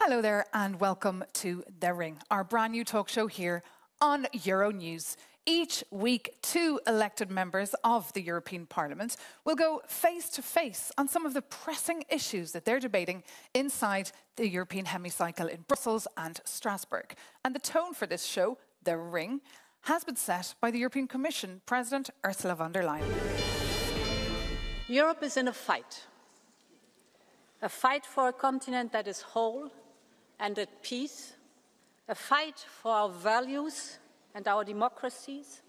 Hello there and welcome to The Ring, our brand new talk show here on Euronews. Each week, two elected members of the European Parliament will go face-to-face on some of the pressing issues that they're debating inside the European hemicycle in Brussels and Strasbourg. And the tone for this show, The Ring, has been set by the European Commission President Ursula von der Leyen. Europe is in a fight for a continent that is whole and at peace, a fight for our values and our democracies.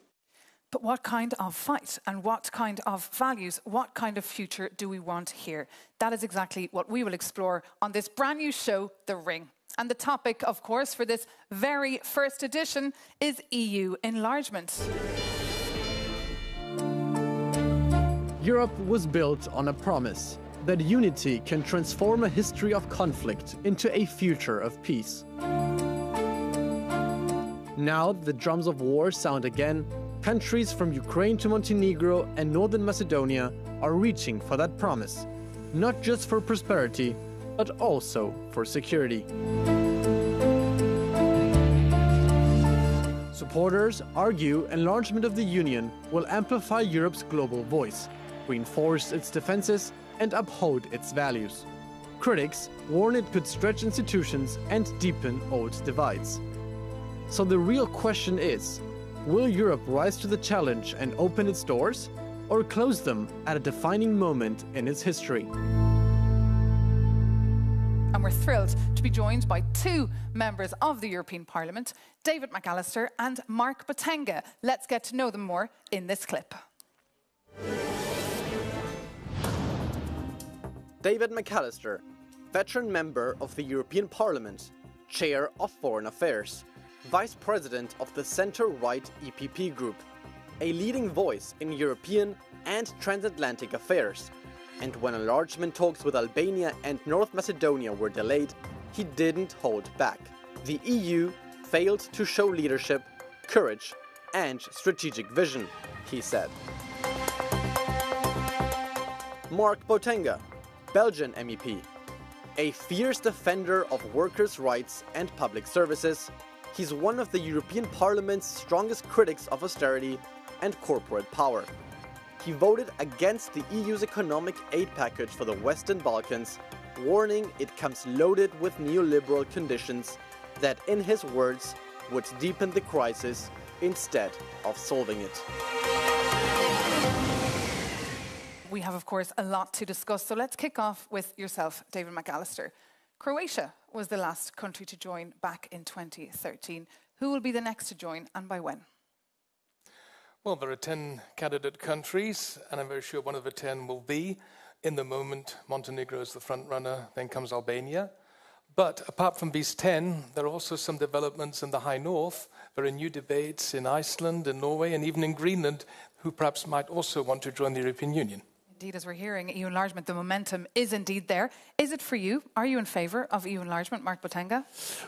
But what kind of fight and what kind of values, what kind of future do we want here? That is exactly what we will explore on this brand new show, The Ring. And the topic, of course, for this very first edition is EU enlargement. Europe was built on a promise that unity can transform a history of conflict into a future of peace. Now the drums of war sound again, countries from Ukraine to Montenegro and Northern Macedonia are reaching for that promise, not just for prosperity, but also for security. Supporters argue enlargement of the Union will amplify Europe's global voice, reinforce its defenses, and uphold its values. Critics warn it could stretch institutions and deepen old divides. So the real question is, will Europe rise to the challenge and open its doors, or close them at a defining moment in its history? And we're thrilled to be joined by two members of the European Parliament, David McAllister and Mark Botenga. Let's get to know them more in this clip. David McAllister, veteran member of the European Parliament, Chair of Foreign Affairs, Vice President of the centre-right EPP Group, a leading voice in European and transatlantic affairs. And when enlargement talks with Albania and North Macedonia were delayed, he didn't hold back. The EU failed to show leadership, courage, and strategic vision, he said. Mark Botenga, Belgian MEP. A fierce defender of workers' rights and public services, he's one of the European Parliament's strongest critics of austerity and corporate power. He voted against the EU's economic aid package for the Western Balkans, warning it comes loaded with neoliberal conditions that, in his words, would deepen the crisis instead of solving it. We have, of course, a lot to discuss, so let's kick off with yourself, David McAllister. Croatia was the last country to join back in 2013. Who will be the next to join and by when? Well, there are 10 candidate countries, and I'm very sure one of the 10 will be. In the moment, Montenegro is the front runner, then comes Albania. But apart from these 10, there are also some developments in the High North. There are new debates in Iceland, in Norway, and even in Greenland, who perhaps might also want to join the European Union. Indeed, as we're hearing, EU enlargement, the momentum is indeed there. Is it for you? Are you in favour of EU enlargement, Mark Botenga?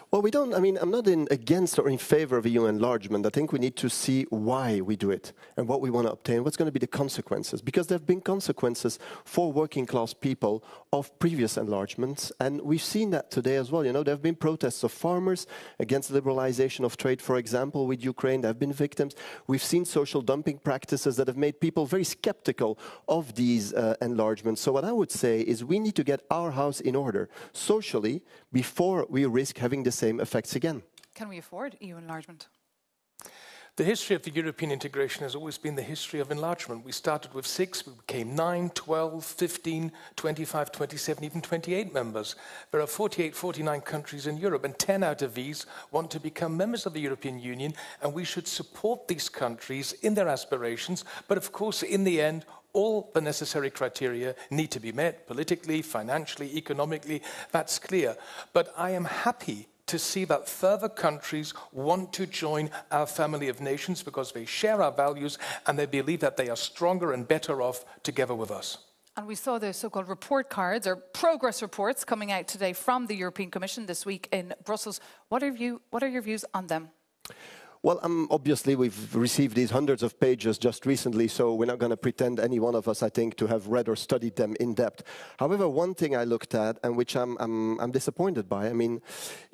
Well, I'm not against or in favour of EU enlargement. I think we need to see why we do it and what we want to obtain, what's going to be the consequences. Because there have been consequences for working class people of previous enlargements, and we've seen that today as well. You know, there have been protests of farmers against liberalisation of trade, for example, with Ukraine. There have been victims. We've seen social dumping practices that have made people very sceptical of these enlargements. So what I would say is we need to get our house in order socially before we risk having the same effects again. Can we afford EU enlargement? The history of the European integration has always been the history of enlargement. We started with 6, we became 9, 12, 15, 25, 27, even 28 members. There are 48, 49 countries in Europe, and 10 out of these want to become members of the European Union, and we should support these countries in their aspirations. But of course, in the end, all the necessary criteria need to be met, politically, financially, economically, that's clear. But I am happy to see that further countries want to join our family of nations because they share our values and they believe that they are stronger and better off together with us. And we saw the so-called report cards or progress reports coming out today from the European Commission this week in Brussels. What are your views on them? Well, obviously we've received these hundreds of pages just recently, so we're not going to pretend any one of us, I think, to have read or studied them in depth. However, one thing I looked at, and which I'm disappointed by, I mean,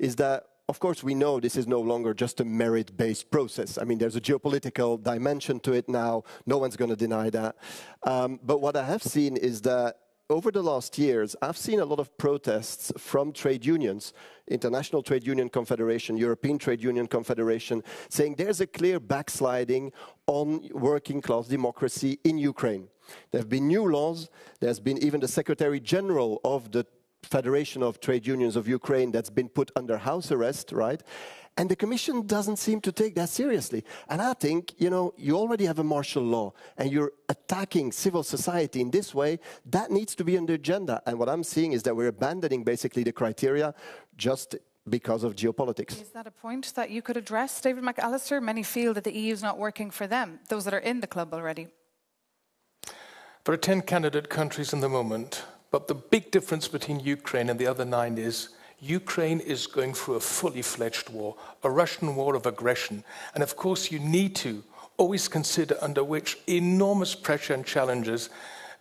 is that of course, we know this is no longer just a merit-based process. I mean, there's a geopolitical dimension to it now. No one's going to deny that. But what I have seen is that over the last years, I've seen a lot of protests from trade unions, International Trade Union Confederation, European Trade Union Confederation, saying there's a clear backsliding on working-class democracy in Ukraine. There have been new laws. There's been even the Secretary General of the Federation of Trade Unions of Ukraine that's been put under house arrest, right? And the Commission doesn't seem to take that seriously. And I think, you know, you already have a martial law and you're attacking civil society in this way. That needs to be on the agenda. And what I'm seeing is that we're abandoning basically the criteria just because of geopolitics. Is that a point that you could address, David McAllister? Many feel that the EU is not working for them, those that are in the club already. There are 10 candidate countries in the moment. But the big difference between Ukraine and the other 9 is Ukraine is going through a fully fledged war, a Russian war of aggression. And of course, you need to always consider under which enormous pressure and challenges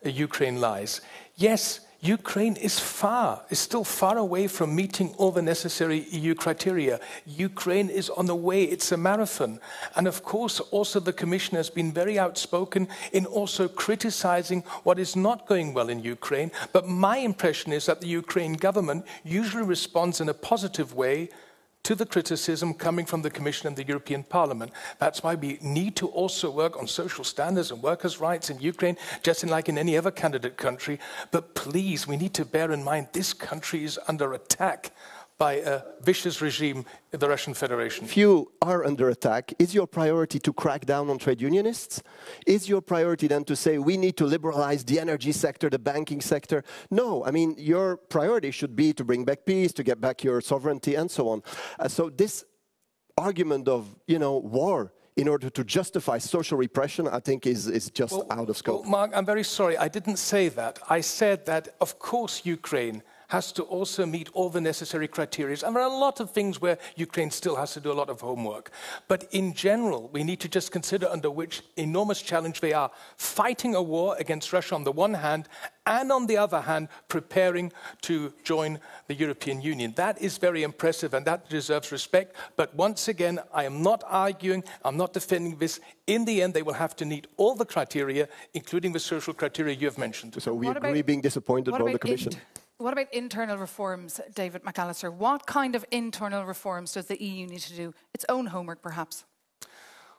Ukraine lies. Yes, Ukraine is still far away from meeting all the necessary EU criteria. Ukraine is on the way, it's a marathon. And of course, also the Commission has been very outspoken in also criticizing what is not going well in Ukraine. But my impression is that the Ukraine government usually responds in a positive way to the criticism coming from the Commission and the European Parliament. That's why we need to also work on social standards and workers' rights in Ukraine, just like in any other candidate country. But please, we need to bear in mind this country is under attack by a vicious regime in the Russian Federation. If you are under attack, is your priority to crack down on trade unionists? Is your priority then to say we need to liberalize the energy sector, the banking sector? No, I mean, your priority should be to bring back peace, to get back your sovereignty and so on. So this argument of, you know, war in order to justify social repression, I think is just out of scope. Well, Mark, I'm very sorry, I didn't say that. I said that, of course, Ukraine has to also meet all the necessary criteria. And there are a lot of things where Ukraine still has to do a lot of homework. But in general, we need to just consider under which enormous challenge they are, fighting a war against Russia on the one hand, and on the other hand, preparing to join the European Union. That is very impressive and that deserves respect. But once again, I am not arguing, I'm not defending this. In the end, they will have to meet all the criteria, including the social criteria you have mentioned. So we agree being disappointed by the Commission. What about internal reforms, David McAllister? What kind of internal reforms does the EU need to do? Its own homework, perhaps?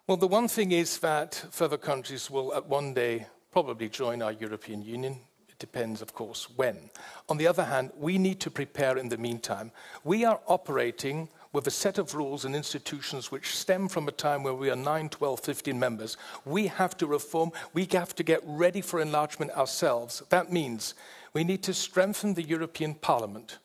Well, the one thing is that further countries will at one day probably join our European Union. It depends, of course, when. On the other hand, we need to prepare in the meantime. We are operating with a set of rules and institutions which stem from a time where we are 9, 12, 15 members. We have to reform. We have to get ready for enlargement ourselves. That means we need to strengthen the European Parliament.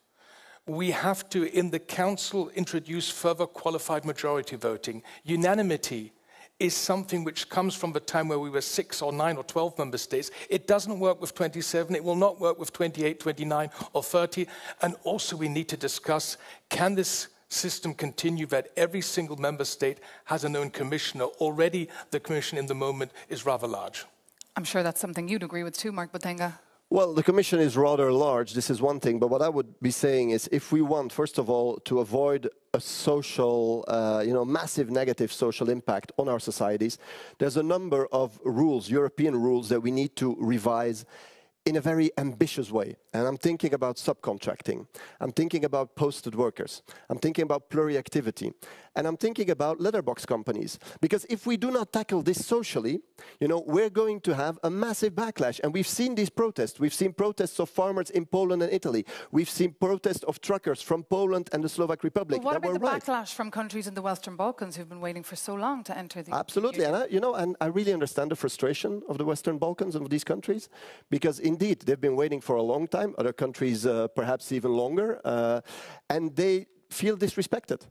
We have to, in the Council, introduce further qualified majority voting. Unanimity is something which comes from the time where we were 6 or 9 or 12 member states. It doesn't work with 27. It will not work with 28, 29 or 30. And also we need to discuss, can this system continue that every single member state has an own commissioner? Already the commission in the moment is rather large. I'm sure that's something you'd agree with too, Mark Botenga. Well, the Commission is rather large, this is one thing, but what I would be saying is if we want, first of all, to avoid a social, massive negative social impact on our societies, there's a number of rules, European rules, that we need to revise in a very ambitious way. And I'm thinking about subcontracting. I'm thinking about posted workers. I'm thinking about pluriactivity. And I'm thinking about letterbox companies. Because if we do not tackle this socially, we're going to have a massive backlash. And we've seen these protests. We've seen protests of farmers in Poland and Italy. We've seen protests of truckers from Poland and the Slovak Republic. But what about the backlash from countries in the Western Balkans who've been waiting for so long to enter the Absolutely. Union? And I really understand the frustration of the Western Balkans and of these countries. Because indeed, they've been waiting for a long time. Other countries perhaps even longer. And they feel disrespected.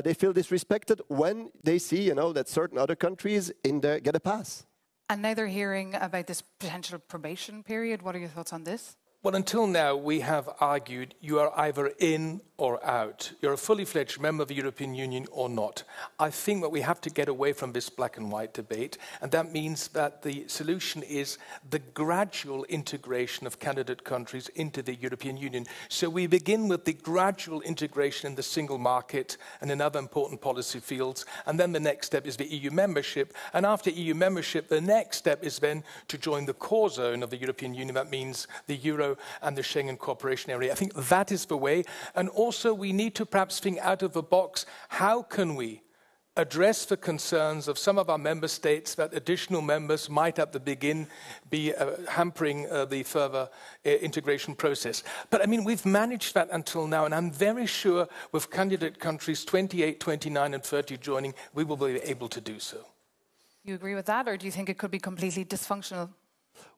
They feel disrespected when they see, that certain other countries get a pass. And now they're hearing about this potential probation period. What are your thoughts on this? Well, until now, we have argued you are either in or out. You're a fully fledged member of the European Union or not. I think that we have to get away from this black and white debate, and that means that the solution is the gradual integration of candidate countries into the European Union. So we begin with the gradual integration in the single market and in other important policy fields, and then the next step is the EU membership. And after EU membership, the next step is then to join the core zone of the European Union. That means the Euro and the Schengen cooperation area. I think that is the way. And also we need to perhaps think out of the box, how can we address the concerns of some of our member states that additional members might at the begin be hampering the further integration process. But I mean, we've managed that until now, and I'm very sure with candidate countries 28, 29 and 30 joining, we will be able to do so. You agree with that, or do you think it could be completely dysfunctional?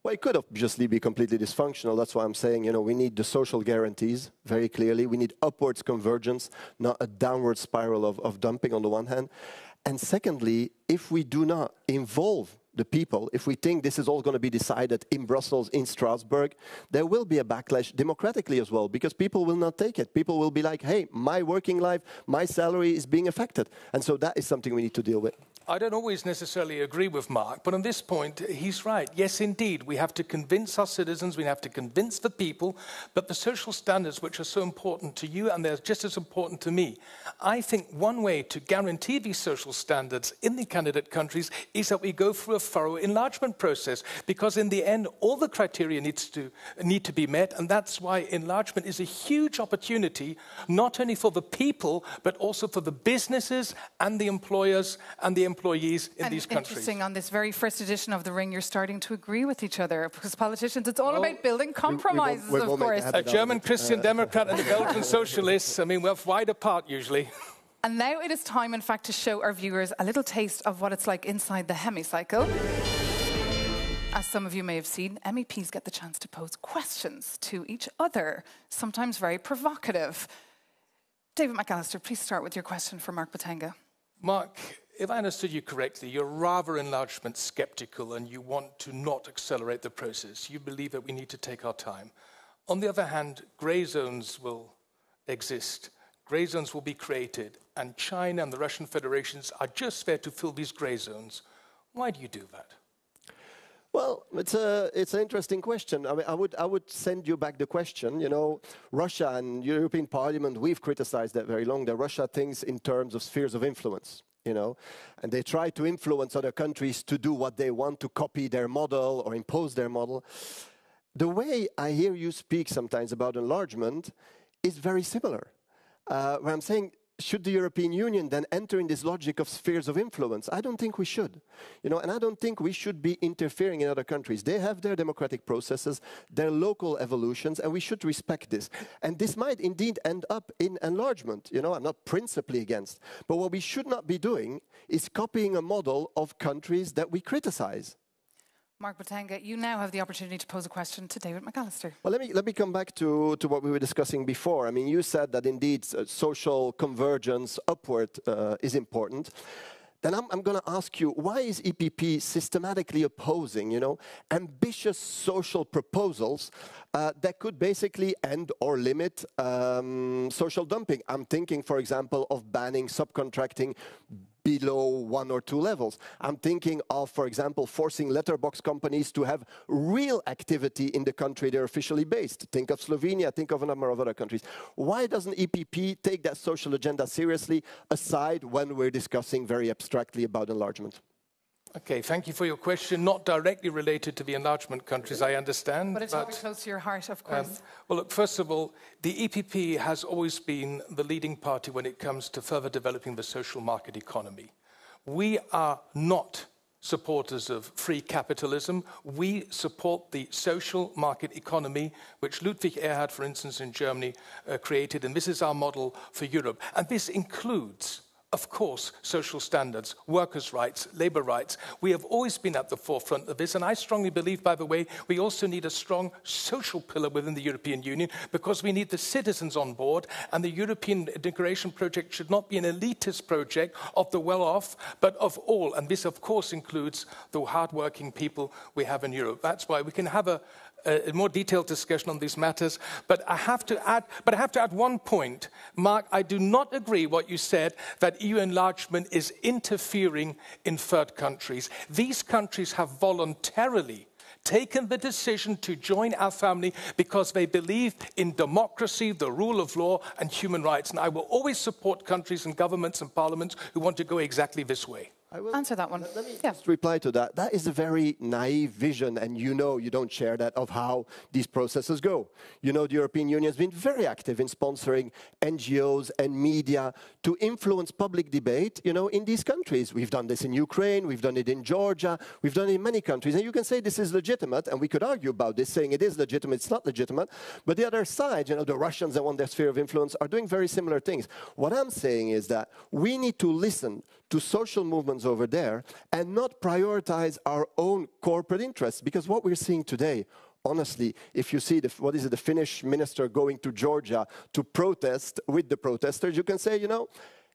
Well, it could obviously be completely dysfunctional. That's why I'm saying, we need the social guarantees, very clearly. We need upwards convergence, not a downward spiral of dumping on the one hand. And secondly, if we do not involve the people, if we think this is all going to be decided in Brussels, in Strasbourg, there will be a backlash democratically as well, because people will not take it. People will be like, hey, my working life, my salary is being affected. And so that is something we need to deal with. I don't always necessarily agree with Mark, but on this point, he's right. Yes, indeed, we have to convince our citizens, we have to convince the people, but the social standards which are so important to you, and they're just as important to me. I think one way to guarantee these social standards in the candidate countries is that we go through a thorough enlargement process, because in the end, all the criteria need to be met, and that's why enlargement is a huge opportunity, not only for the people, but also for the businesses and the employers and the employees in these countries. Interesting, on this very first edition of The Ring, you're starting to agree with each other, because politicians, it's all about building compromises, of course. A German Christian Democrat and a Belgian socialist, I mean, we're wide apart usually. And now it is time, in fact, to show our viewers a little taste of what it's like inside the hemicycle. As some of you may have seen, MEPs get the chance to pose questions to each other, sometimes very provocative. David McAllister, please start with your question for Mark Botenga. Mark, if I understood you correctly, you're rather enlargement skeptical and you want to not accelerate the process. You believe that we need to take our time. On the other hand, grey zones will exist. Grey zones will be created, and China and the Russian federations are just there to fill these grey zones. Why do you do that? Well, it's an interesting question. I mean, I would send you back the question. Russia and European Parliament, we've criticized that very long, that Russia thinks in terms of spheres of influence. And they try to influence other countries to do what they want, to copy their model or impose their model. The way I hear you speak sometimes about enlargement is very similar. Where I'm saying, should the European Union then enter in this logic of spheres of influence? I don't think we should. And I don't think we should be interfering in other countries. They have their democratic processes, their local evolutions, and we should respect this. And this might indeed end up in enlargement. I'm not principally against. But what we should not be doing is copying a model of countries that we criticize. Mark Botenga, you now have the opportunity to pose a question to David McAllister. Well, let me come back to what we were discussing before. I mean, you said that indeed social convergence upward is important. Then I'm going to ask you, why is EPP systematically opposing, ambitious social proposals that could basically end or limit social dumping? I'm thinking, for example, of banning subcontracting below 1 or 2 levels. I'm thinking of, for example, forcing letterbox companies to have real activity in the country they're officially based. Think of Slovenia, think of a number of other countries. Why doesn't EPP take that social agenda seriously, aside when we're discussing very abstractly about enlargement? Okay, thank you for your question. Not directly related to the enlargement countries, I understand. But it's very close to your heart, of course. Well, look, first of all, the EPP has always been the leading party when it comes to further developing the social market economy. We are not supporters of free capitalism. We support the social market economy, which Ludwig Erhard, for instance, in Germany, created, and this is our model for Europe. And this includes, of course, social standards, workers' rights, labor rights. We have always been at the forefront of this, and I strongly believe, by the way, we also need a strong social pillar within the European Union, because we need the citizens on board, and the European integration project should not be an elitist project of the well-off, but of all, and this, of course, includes the hard-working people we have in Europe. That's why we can have a more detailed discussion on these matters. But I have to add one point. Mark, I do not agree what you said, that EU enlargement is interfering in third countries. These countries have voluntarily taken the decision to join our family because they believe in democracy, the rule of law, and human rights. And I will always support countries and governments and parliaments who want to go exactly this way. I will answer that one. Let me just reply to that. That is a very naive vision, and you know you don't share that, of how these processes go. You know the European Union has been very active in sponsoring NGOs and media to influence public debate, you know, in these countries. We've done this in Ukraine, we've done it in Georgia, we've done it in many countries. And you can say this is legitimate, and we could argue about this, saying it is legitimate, it's not legitimate. But the other side, you know, the Russians that want their sphere of influence are doing very similar things. What I'm saying is that we need to listen to social movements over there and not prioritize our own corporate interests. Because what we're seeing today, honestly, if you see the Finnish minister going to Georgia to protest with the protesters, you can say, you know,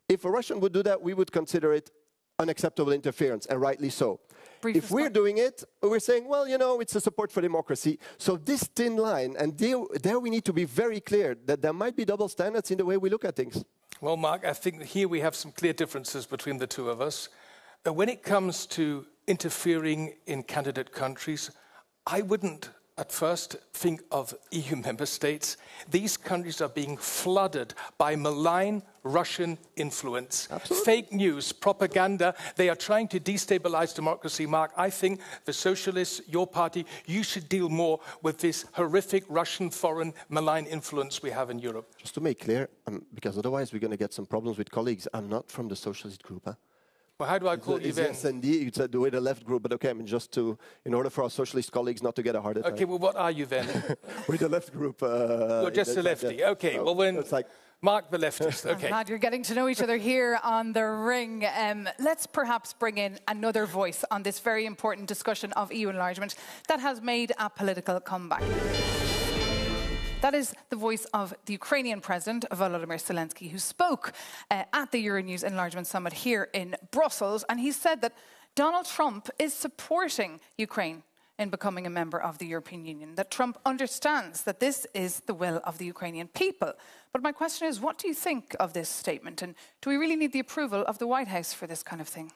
if a Russian would do that, we would consider it unacceptable interference, and rightly so. If we're doing it, we're saying, well, you know, it's a support for democracy. So this thin line, and there we need to be very clear that there might be double standards in the way we look at things. Well, Mark, I think here we have some clear differences between the two of us. When it comes to interfering in candidate countries, I wouldn't at first think of EU member states. These countries are being flooded by malign Russian influence. Absolutely. Fake news, propaganda. They are trying to destabilize democracy. Mark, I think the socialists, your party, you should deal more with this horrific Russian foreign malign influence we have in Europe. Just to make clear, because otherwise we're going to get some problems with colleagues, I'm not from the socialist group. Huh? Well, how do I call you then? SND, you said the way the left group, but okay, I mean, just to, in order for our socialist colleagues not to get a heart attack. Okay, well, what are you then? We're the left group. You're just a lefty. Okay, so well, then, it's like, Mark the leftist. Okay. I'm glad you're getting to know each other here on the ring. Let's perhaps bring in another voice on this very important discussion of EU enlargement that has made a political comeback. That is the voice of the Ukrainian President, Volodymyr Zelensky, who spoke at the Euronews Enlargement Summit here in Brussels. And he said that Donald Trump is supporting Ukraine in becoming a member of the European Union, that Trump understands that this is the will of the Ukrainian people. But my question is, what do you think of this statement? And do we really need the approval of the White House for this kind of thing?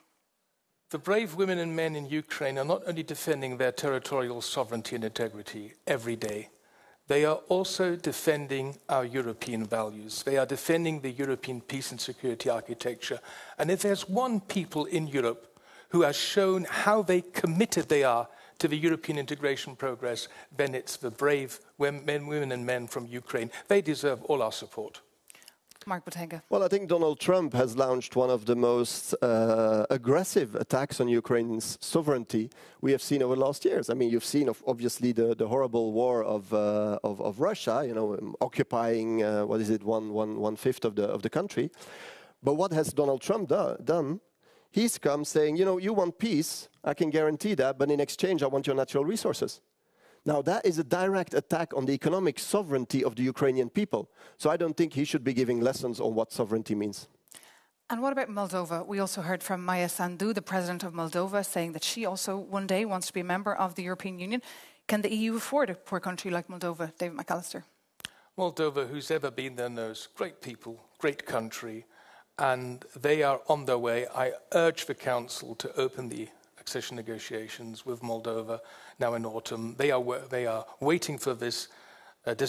The brave women and men in Ukraine are not only defending their territorial sovereignty and integrity every day, they are also defending our European values. They are defending the European peace and security architecture. And if there's one people in Europe who has shown how committed they are to the European integration progress, then it's the brave women and men from Ukraine. They deserve all our support. Mark Botenga. well, I think Donald Trump has launched one of the most aggressive attacks on Ukraine's sovereignty we have seen over the last years. I mean, you've seen, obviously, the horrible war of Russia, you know, occupying, one-fifth of the country. But what has Donald Trump done? He's come saying, you know, you want peace, I can guarantee that, but in exchange, I want your natural resources. Now, that is a direct attack on the economic sovereignty of the Ukrainian people. So I don't think he should be giving lessons on what sovereignty means. And what about Moldova? We also heard from Maia Sandu, the president of Moldova, saying that she also one day wants to be a member of the European Union. Can the EU afford a poor country like Moldova? David McAllister. Moldova, who's ever been there, knows great people, great country, and they are on their way. I urge the Council to open the accession negotiations with Moldova now in autumn. They are waiting for this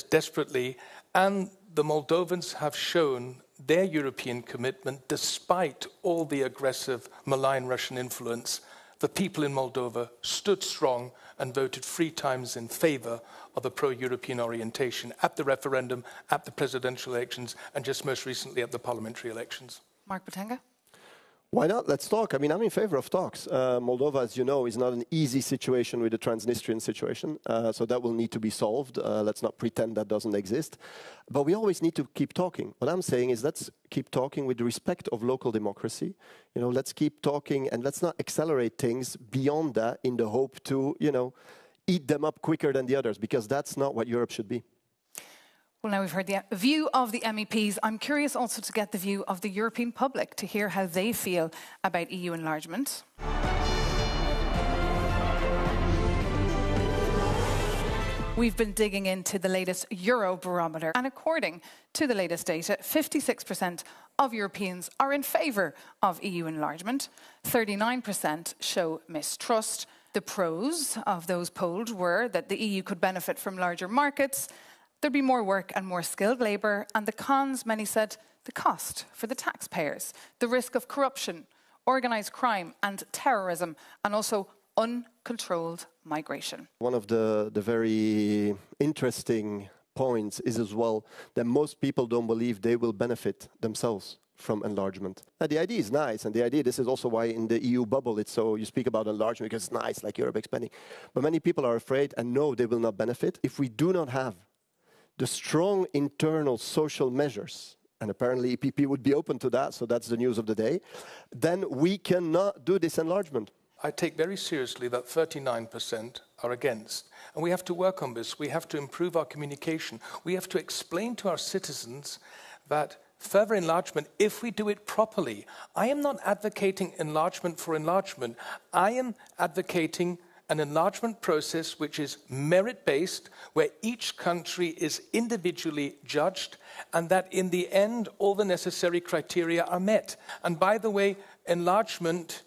desperately, and the Moldovans have shown their European commitment despite all the aggressive, malign Russian influence. The people in Moldova stood strong and voted 3 times in favor of a pro-European orientation at the referendum, at the presidential elections, and just most recently at the parliamentary elections. Mark Botenga. Why not? Let's talk. I mean, I'm in favor of talks. Moldova, as you know, is not an easy situation with the Transnistrian situation, so that will need to be solved. Let's not pretend that doesn't exist. But we always need to keep talking. What I'm saying is let's keep talking with respect of local democracy. You know, let's keep talking and let's not accelerate things beyond that in the hope to, you know, eat them up quicker than the others, because that's not what Europe should be. Well, now we've heard the view of the MEPs. I'm curious also to get the view of the European public, to hear how they feel about EU enlargement. We've been digging into the latest Eurobarometer, and according to the latest data, 56% of Europeans are in favour of EU enlargement, 39% show mistrust. The pros of those polled were that the EU could benefit from larger markets, there'd be more work and more skilled labour, and the cons, many said, the cost for the taxpayers, the risk of corruption, organised crime and terrorism, and also uncontrolled migration. One of the very interesting points is as well that most people don't believe they will benefit themselves from enlargement. Now, the idea is nice, and the idea, this is also why in the EU bubble it's so, you speak about enlargement because it's nice, like Europe expanding. But many people are afraid and know they will not benefit if we do not have the strong internal social measures, and apparently EPP would be open to that, so that's the news of the day, then we cannot do this enlargement. I take very seriously that 39% are against. And we have to work on this. We have to improve our communication. We have to explain to our citizens that further enlargement, if we do it properly, I am not advocating enlargement for enlargement. I am advocating an enlargement process which is merit-based, where each country is individually judged, and that in the end all the necessary criteria are met. And by the way, enlargement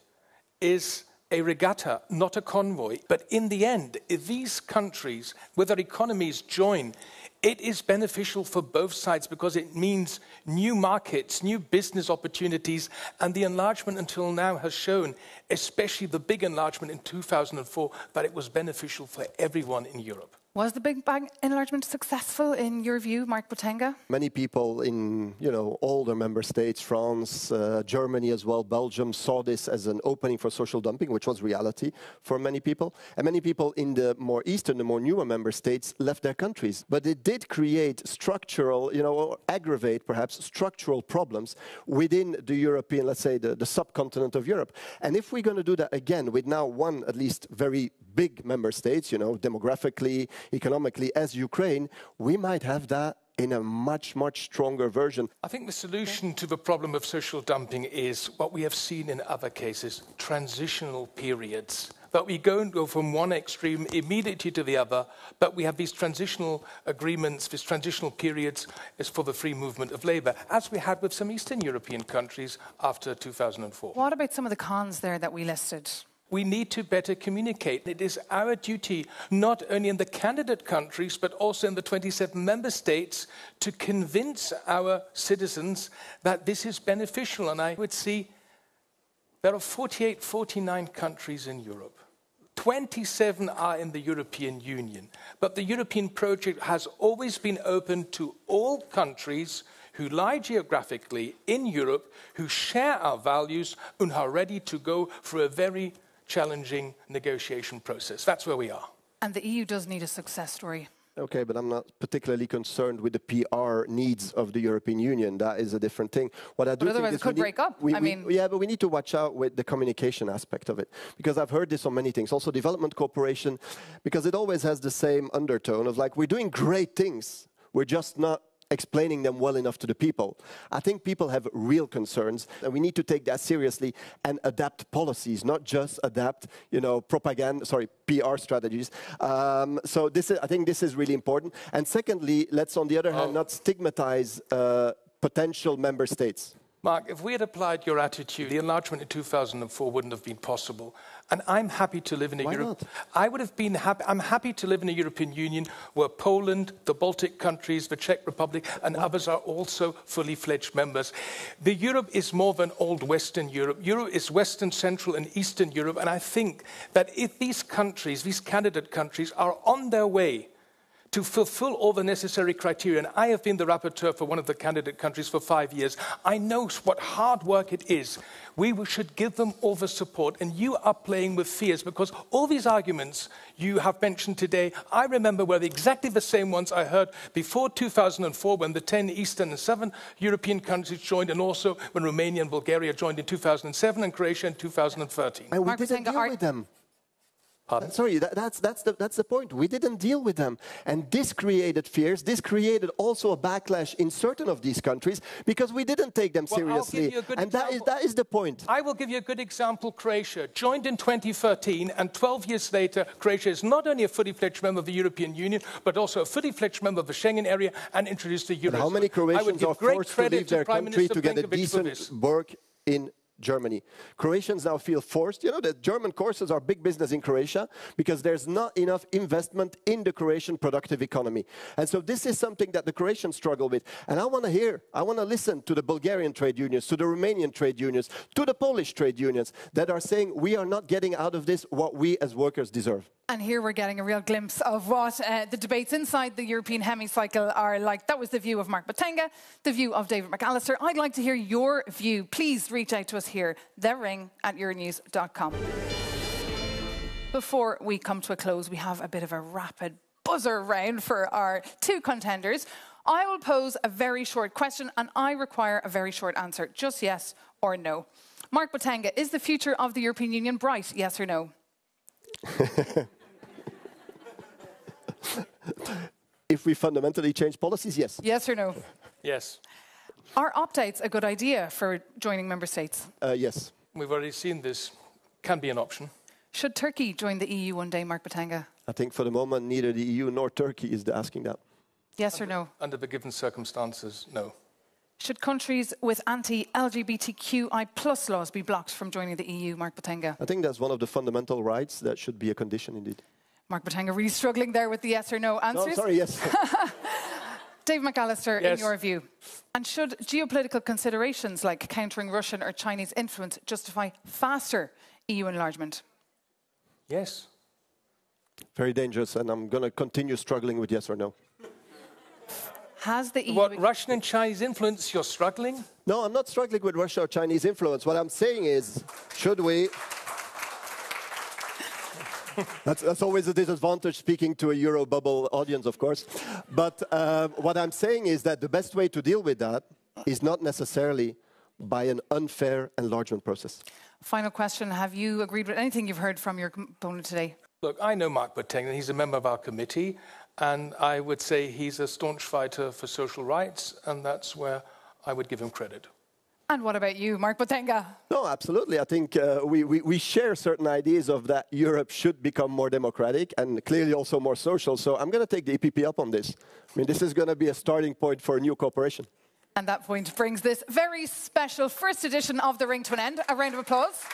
is a regatta, not a convoy. But in the end, if these countries, with their economies, join, it is beneficial for both sides because it means new markets, new business opportunities, and the enlargement until now has shown, especially the big enlargement in 2004, that it was beneficial for everyone in Europe. Was the Big Bang enlargement successful in your view, Mark Botenga? Many people in, older member states, France, Germany as well, Belgium, saw this as an opening for social dumping, which was reality for many people. And many people in the more eastern, the more newer member states left their countries. But it did create structural, or aggravate perhaps structural problems within the European, let's say, the subcontinent of Europe. And if we're going to do that again with now one, at least, very big member states, demographically, economically, as Ukraine, we might have that in a much, much stronger version. I think the solution to the problem of social dumping is what we have seen in other cases, transitional periods. That we don't go from one extreme immediately to the other, but we have these transitional agreements, these transitional periods is for the free movement of labour, as we had with some Eastern European countries after 2004. What about some of the cons there that we listed? We need to better communicate. It is our duty, not only in the candidate countries, but also in the 27 member states, to convince our citizens that this is beneficial. And I would see there are 48, 49 countries in Europe. 27 are in the European Union. But the European project has always been open to all countries who lie geographically in Europe, who share our values, and are ready to go for a very challenging negotiation process. That's where we are. And the EU does need a success story. Okay, but I'm not particularly concerned with the PR needs of the European Union. That is a different thing. What I do but otherwise think it could break up. Yeah, but we need to watch out with the communication aspect of it. Because I've heard this on many things. Also development cooperation, because it always has the same undertone of like, we're doing great things. We're just not explaining them well enough to the people. I think people have real concerns, and we need to take that seriously and adapt policies, not just adapt, PR strategies. So I think this is really important. And secondly, let's on the other hand not stigmatize potential member states. Mark, if we had applied your attitude, the enlargement in 2004 wouldn't have been possible. And I'm happy to live in a Europe. I would have been happy. I'm happy to live in a European Union where Poland, the Baltic countries, the Czech Republic, and others are also fully fledged members. The Europe is more than old Western Europe. Europe is Western, Central, and Eastern Europe. And I think that if these countries, these candidate countries, are on their way to fulfill all the necessary criteria, and I have been the rapporteur for one of the candidate countries for 5 years. I know what hard work it is. We should give them all the support, and you are playing with fears because all these arguments you have mentioned today, I remember were exactly the same ones I heard before 2004 when the 10 Eastern and Southern European countries joined, and also when Romania and Bulgaria joined in 2007 and Croatia in 2013. And we didn't deal with them. Pardon? Sorry, that's the point. We didn't deal with them. And this created fears. This created also a backlash in certain of these countries because we didn't take them seriously. And that is the point. I will give you a good example. Croatia joined in 2013, and 12 years later, Croatia is not only a fully fledged member of the European Union, but also a fully fledged member of the Schengen area and introduced the euro. How many Croatians are forced to leave their country to get a decent work in Germany? Croatians now feel forced. You know, the German courses are big business in Croatia because there's not enough investment in the Croatian productive economy. And so this is something that the Croatians struggle with. And I want to listen to the Bulgarian trade unions, to the Romanian trade unions, to the Polish trade unions that are saying we are not getting out of this what we as workers deserve. And here we're getting a real glimpse of what the debates inside the European hemicycle are like. That was the view of Mark Botenga, the view of David McAllister. I'd like to hear your view. Please reach out to us here, thering@euronews.com. Before we come to a close, we have a bit of a rapid buzzer round for our two contenders. I will pose a very short question and I require a very short answer. Just yes or no. Mark Botenga, is the future of the European Union bright? Yes or no? If we fundamentally change policies, yes. Yes or no? Yes. Are opt-outs a good idea for joining member states? Yes. We've already seen this. Can be an option. Should Turkey join the EU one day, Mark Botenga? I think for the moment, neither the EU nor Turkey is asking that. Yes or no? Under the given circumstances, no. Should countries with anti-LGBTQI+ laws be blocked from joining the EU, Mark Botenga? I think that's one of the fundamental rights that should be a condition indeed. Mark Botenga really struggling there with the yes or no answers. No, sorry, yes. Dave McAllister, yes. In your view, and should geopolitical considerations like countering Russian or Chinese influence justify faster EU enlargement? Yes. Very dangerous, and I'm going to continue struggling with yes or no. Has the EU... What, Russian and Chinese influence, you're struggling? No, I'm not struggling with Russia or Chinese influence. What I'm saying is, should we... That's always a disadvantage speaking to a Euro bubble audience, of course. But what I'm saying is that the best way to deal with that is not necessarily by an unfair enlargement process. Final question. Have you agreed with anything you've heard from your opponent today? Look, I know Mark Botenga. He's a member of our committee. And I would say he's a staunch fighter for social rights. And that's where I would give him credit. And what about you, Mark Botenga? No, absolutely. I think we share certain ideas of that Europe should become more democratic and clearly also more social. So I'm going to take the EPP up on this. I mean, this is going to be a starting point for a new cooperation. And that point brings this very special first edition of The Ring to an end. A round of applause.